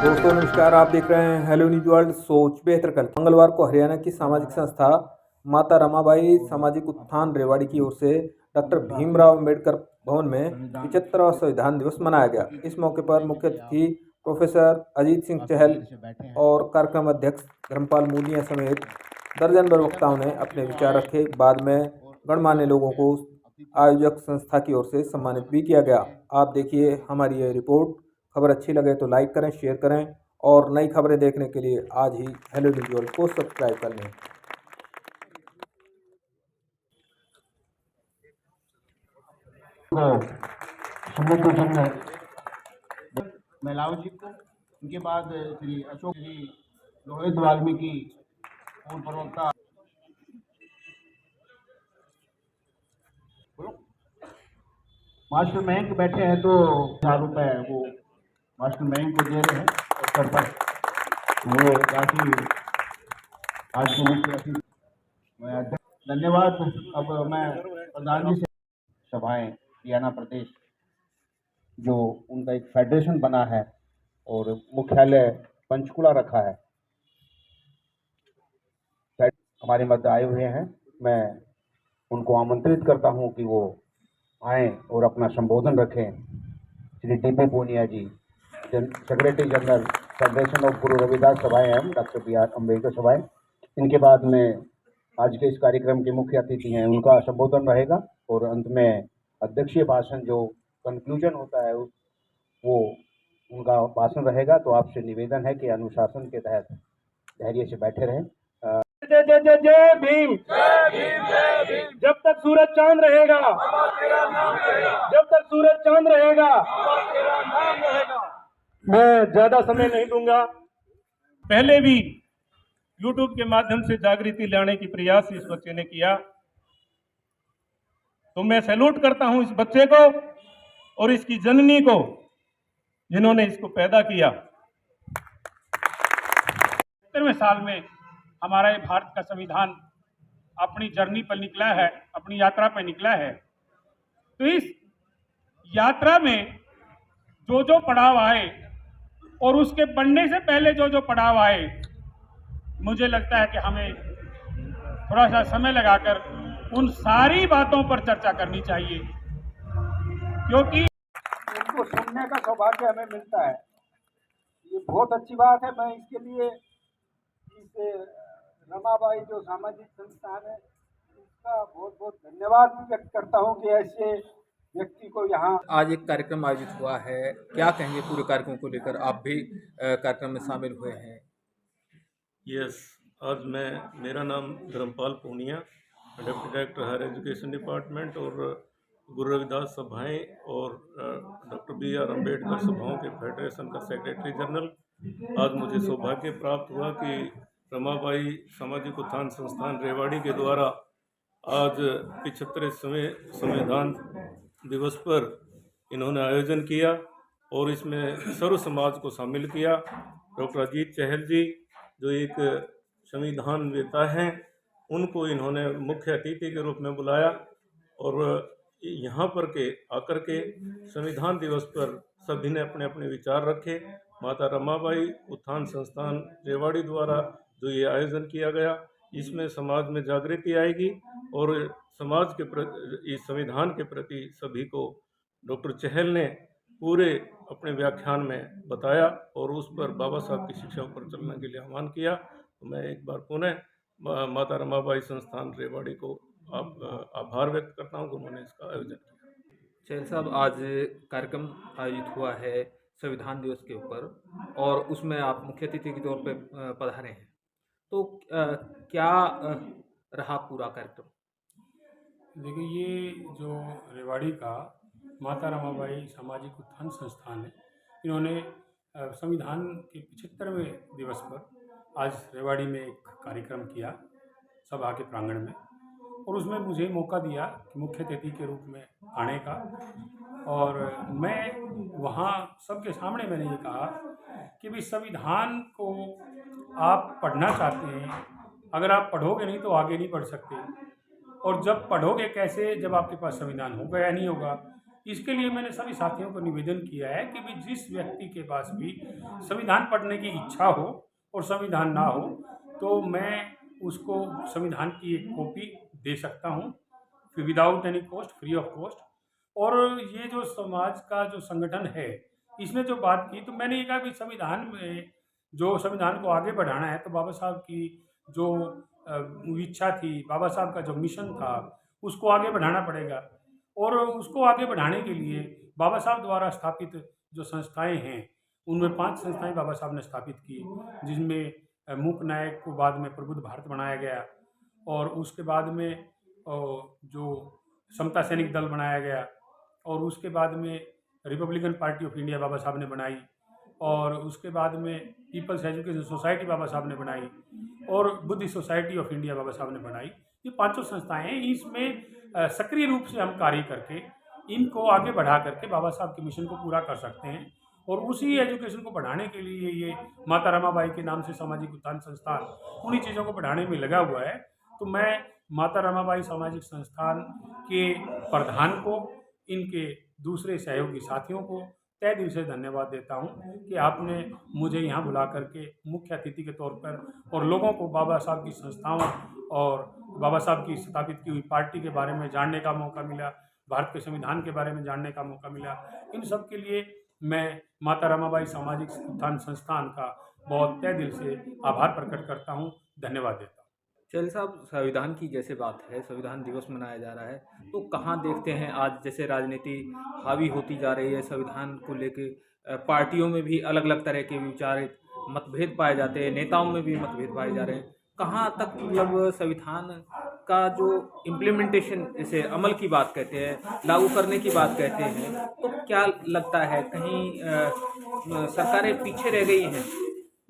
दोस्तों नमस्कार, आप देख रहे हैं हेलो न्यूज वर्ल्ड। सोच बेहतर कल। मंगलवार को हरियाणा की सामाजिक संस्था माता रमाबाई सामाजिक उत्थान रेवाड़ी की ओर से डॉक्टर भीमराव अम्बेडकर भवन में 75वां संविधान दिवस मनाया गया। इस मौके पर मुख्य अतिथि प्रोफेसर अजीत सिंह चहल और कार्यक्रम अध्यक्ष धर्मपाल मूनिया समेत दर्जन भर वक्ताओं ने अपने विचार रखे। बाद में गणमान्य लोगों को आयोजक संस्था की ओर से सम्मानित भी किया गया। आप देखिए हमारी ये रिपोर्ट। खबर अच्छी लगे तो लाइक करें, शेयर करें और नई खबरें देखने के लिए आज ही हेलो न्यूज वर्ल्ड को सब्सक्राइब कर लें। महिलाओं जी को, उनके बाद श्री अशोक जी रोहित वाल्मीकि और प्रवक्ता मास्टर महंत बैठे हैं तो 1000 रुपये वो मास्टर महंत को दे रहे हैं और सरपंच वो काफी आज के मुख्य धन्यवाद। अब मैं प्रधान जी से सभाएं हरियाणा प्रदेश जो उनका एक फेडरेशन बना है और मुख्यालय पंचकुला रखा है, हमारे मध्य आए हुए हैं। मैं उनको आमंत्रित करता हूं कि वो आए और अपना संबोधन रखें। Shri D P. Poonia ji, secretary general federation of Guru Ravidas सभाएं एवं डॉक्टर B.R. अम्बेडकर सभाएं। इनके बाद में आज के इस कार्यक्रम के मुख्य अतिथि हैं, उनका संबोधन रहेगा और अंत में अध्यक्षीय भाषण जो कंक्लूजन होता है वो उनका भाषण रहेगा। तो आपसे निवेदन है कि अनुशासन के तहत धैर्य से बैठे रहें। जय जय जय जय भीम, जय भीम, जय भीम। जब तक सूरज चांद रहेगा, जब तक सूरज चांद रहेगा, मैं ज्यादा समय नहीं दूंगा। पहले भी YouTube के माध्यम से जागृति लाने की प्रयास इस बच्चे ने किया, तो मैं सैल्यूट करता हूं इस बच्चे को और इसकी जननी को जिन्होंने इसको पैदा किया। 70वें साल में हमारा ये भारत का संविधान अपनी जर्नी पर निकला है, अपनी यात्रा पर निकला है। तो इस यात्रा में जो जो पड़ाव आए और उसके बनने से पहले जो जो पड़ाव आए, मुझे लगता है कि हमें थोड़ा सा समय लगाकर उन सारी बातों पर चर्चा करनी चाहिए, क्योंकि उनको सुनने का सौभाग्य हमें मिलता है। ये बहुत अच्छी बात है। मैं इसके लिए इस रमाबाई जो सामाजिक संस्थान है उसका बहुत बहुत धन्यवाद व्यक्त करता हूं कि ऐसे व्यक्ति को यहाँ आज एक कार्यक्रम आयोजित हुआ है, क्या कहेंगे पूरे कार्यक्रम को लेकर? आप भी कार्यक्रम में शामिल हुए हैं। यस, आज मेरा नाम Dharampal Poonia, deputy director higher education department और गुरु रविदास सभाएं और डॉक्टर B.R. अम्बेडकर सभाओं के फेडरेशन का सेक्रेटरी जनरल। आज मुझे सौभाग्य प्राप्त हुआ कि रमाबाई सामाजिक उत्थान संस्थान रेवाड़ी के द्वारा आज 75वें संविधान दिवस पर इन्होंने आयोजन किया और इसमें सर्व समाज को शामिल किया। डॉक्टर अजीत चहल जी जो एक संविधान वेता हैं, उनको इन्होंने मुख्य अतिथि के रूप में बुलाया और यहाँ पर आकर के संविधान दिवस पर सभी ने अपने अपने विचार रखे। माता रमाबाई उत्थान संस्थान रेवाड़ी द्वारा जो ये आयोजन किया गया, इसमें समाज में जागृति आएगी और समाज के प्रति, इस संविधान के प्रति सभी को डॉक्टर चहल ने पूरे अपने व्याख्यान में बताया और उस पर बाबा साहब की शिक्षाओं पर चलने के लिए आह्वान किया। तो मैं एक बार पुनः माता रमाबाई संस्थान रेवाड़ी को आभार व्यक्त करता हूँ कि उन्होंने इसका आयोजन किया। चहल साहब, आज कार्यक्रम आयोजित हुआ है संविधान दिवस के ऊपर और उसमें आप मुख्य अतिथि के तौर पर पधारे हैं, तो क्या रहा पूरा कार्यक्रम? देखिए, ये जो रेवाड़ी का माता रमाबाई सामाजिक उत्थान संस्थान है, इन्होंने संविधान के 75वें दिवस पर आज रेवाड़ी में एक कार्यक्रम किया सभा के प्रांगण में, और उसमें मुझे मौका दिया कि मुख्य अतिथि के रूप में आने का। और मैं वहाँ सबके सामने मैंने ये कहा कि भाई संविधान को आप पढ़ना चाहते हैं, अगर आप पढ़ोगे नहीं तो आगे नहीं बढ़ सकते, और जब पढ़ोगे कैसे जब आपके पास संविधान होगा या नहीं होगा। इसके लिए मैंने सभी साथियों को निवेदन किया है कि भी जिस व्यक्ति के पास भी संविधान पढ़ने की इच्छा हो और संविधान ना हो तो मैं उसको संविधान की एक कॉपी दे सकता हूँ without any cost, free of cost. और ये जो समाज का जो संगठन है इसने जो बात की तो मैंने ये कहा कि संविधान में जो संविधान को आगे बढ़ाना है तो बाबा साहब की जो इच्छा थी, बाबा साहब का जो मिशन था उसको आगे बढ़ाना पड़ेगा। और उसको आगे बढ़ाने के लिए बाबा साहब द्वारा स्थापित जो संस्थाएं हैं उनमें 5 संस्थाएं बाबा साहब ने स्थापित की, जिसमें मूक नायक को बाद में प्रबुद्ध भारत बनाया गया और उसके बाद में जो समता सैनिक दल बनाया गया और उसके बाद में रिपब्लिकन पार्टी ऑफ इंडिया बाबा साहब ने बनाई और उसके बाद में पीपल्स एजुकेशन सोसाइटी बाबा साहब ने बनाई और बुद्धिस्ट सोसाइटी ऑफ इंडिया बाबा साहब ने बनाई। ये 5 संस्थाएं हैं, इसमें सक्रिय रूप से हम कार्य करके इनको आगे बढ़ा करके बाबा साहब के मिशन को पूरा कर सकते हैं। और उसी एजुकेशन को बढ़ाने के लिए ये माता रमाबाई के नाम से सामाजिक उत्थान संस्थान उन्हीं चीज़ों को बढ़ाने में लगा हुआ है। तो मैं माता रमाबाई सामाजिक संस्थान के प्रधान को, इनके दूसरे सहयोगी साथियों को तहे दिल से धन्यवाद देता हूं कि आपने मुझे यहां बुला करके मुख्य अतिथि के तौर पर और लोगों को बाबा साहब की संस्थाओं और बाबा साहब की स्थापित की हुई पार्टी के बारे में जानने का मौका मिला, भारत के संविधान के बारे में जानने का मौका मिला। इन सब के लिए मैं माता रमाबाई सामाजिक उत्थान संस्थान का बहुत तहे दिल से आभार प्रकट करता हूँ, धन्यवाद देता हूँ। चल साहब, संविधान की जैसे बात है, संविधान दिवस मनाया जा रहा है तो कहाँ देखते हैं आज जैसे राजनीति हावी होती जा रही है संविधान को लेके, पार्टियों में भी अलग अलग तरह के विचारित मतभेद पाए जाते हैं, नेताओं में भी मतभेद पाए जा रहे हैं, कहाँ तक मतलब संविधान का जो इम्प्लीमेंटेशन जैसे अमल की बात कहते हैं, लागू करने की बात कहते हैं, तो क्या लगता है कहीं सरकारें पीछे रह गई हैं?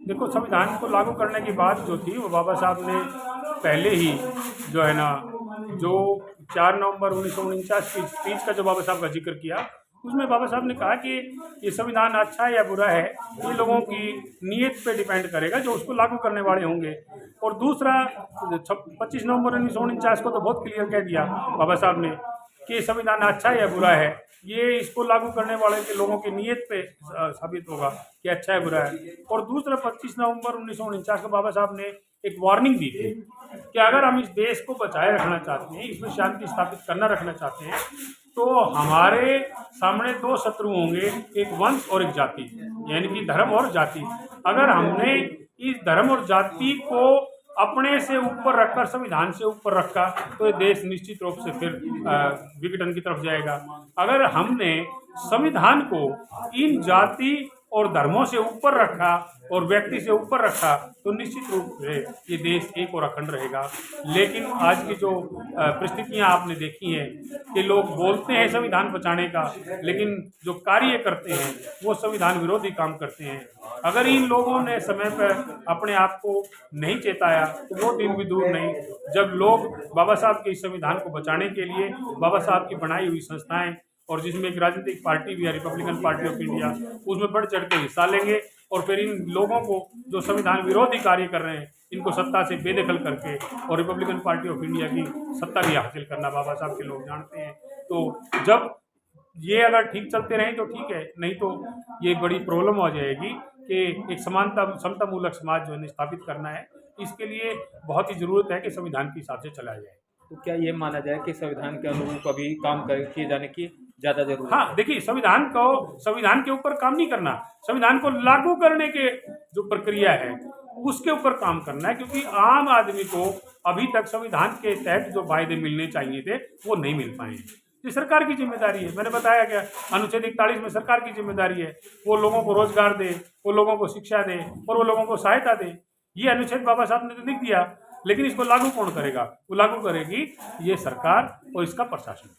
देखो, संविधान को लागू करने की बात जो थी वो बाबा साहब ने पहले ही जो है ना, जो 4 नवंबर 1949 की स्पीच का जो बाबा साहब का जिक्र किया उसमें बाबा साहब ने कहा कि ये संविधान अच्छा है या बुरा है ये लोगों की नीयत पे डिपेंड करेगा जो उसको लागू करने वाले होंगे। और दूसरा 25 नवंबर 1949 को तो बहुत क्लियर कह दिया बाबा साहब ने कि संविधान अच्छा है या बुरा है, ये इसको लागू करने वाले के लोगों की नीयत पे साबित होगा कि अच्छा है बुरा है। और दूसरा 25 नवंबर 1949 को बाबा साहब ने एक वार्निंग दी थी कि अगर हम इस देश को बचाए रखना चाहते हैं, इसमें शांति स्थापित करना रखना चाहते हैं, तो हमारे सामने 2 शत्रु होंगे, एक वंश और एक जाति, यानी कि धर्म और जाति। अगर हमने इस धर्म और जाति को अपने से ऊपर रखकर, संविधान से ऊपर रखा, तो ये देश निश्चित रूप से फिर विघटन की तरफ जाएगा। अगर हमने संविधान को इन जाति और धर्मों से ऊपर रखा और व्यक्ति से ऊपर रखा तो निश्चित रूप से ये देश एक और अखंड रहेगा। लेकिन आज की जो परिस्थितियां आपने देखी हैं कि लोग बोलते हैं संविधान बचाने का, लेकिन जो कार्य करते हैं वो संविधान विरोधी काम करते हैं। अगर इन लोगों ने समय पर अपने आप को नहीं चेताया तो वो दिन भी दूर नहीं जब लोग बाबा साहब के इस संविधान को बचाने के लिए बाबा साहब की बनाई हुई संस्थाएं और जिसमें एक राजनीतिक पार्टी भी है रिपब्लिकन पार्टी ऑफ इंडिया, उसमें बढ़ चढ़ के हिस्सा लेंगे और फिर इन लोगों को जो संविधान विरोधी कार्य कर रहे हैं इनको सत्ता से बेदखल करके और रिपब्लिकन पार्टी ऑफ इंडिया की सत्ता भी हासिल करना बाबा साहब के लोग जानते हैं। तो जब ये अगर ठीक चलते रहें तो ठीक है, नहीं तो ये बड़ी प्रॉब्लम हो जाएगी कि एक समतामूलक समाज जो है स्थापित करना है, इसके लिए बहुत ही ज़रूरत है कि संविधान के हिसाब से चलाया जाए। तो क्या ये माना जाए कि संविधान के अनुरूप अभी काम किए जाने की ज़्यादा जरूरत है? हाँ, देखिए, संविधान के ऊपर काम नहीं करना, संविधान को लागू करने के जो प्रक्रिया है उसके ऊपर काम करना है, क्योंकि आम आदमी को अभी तक संविधान के तहत जो वायदे मिलने चाहिए थे वो नहीं मिल पाए। ये सरकार की जिम्मेदारी है, मैंने बताया क्या, अनुच्छेद 41 में सरकार की जिम्मेदारी है, वो लोगों को रोजगार दे, वो लोगों को शिक्षा दे और वो लोगों को सहायता दे। ये अनुच्छेद बाबा साहब ने तो लिख दिया, लेकिन इसको लागू कौन करेगा? वो लागू करेगी ये सरकार और इसका प्रशासन।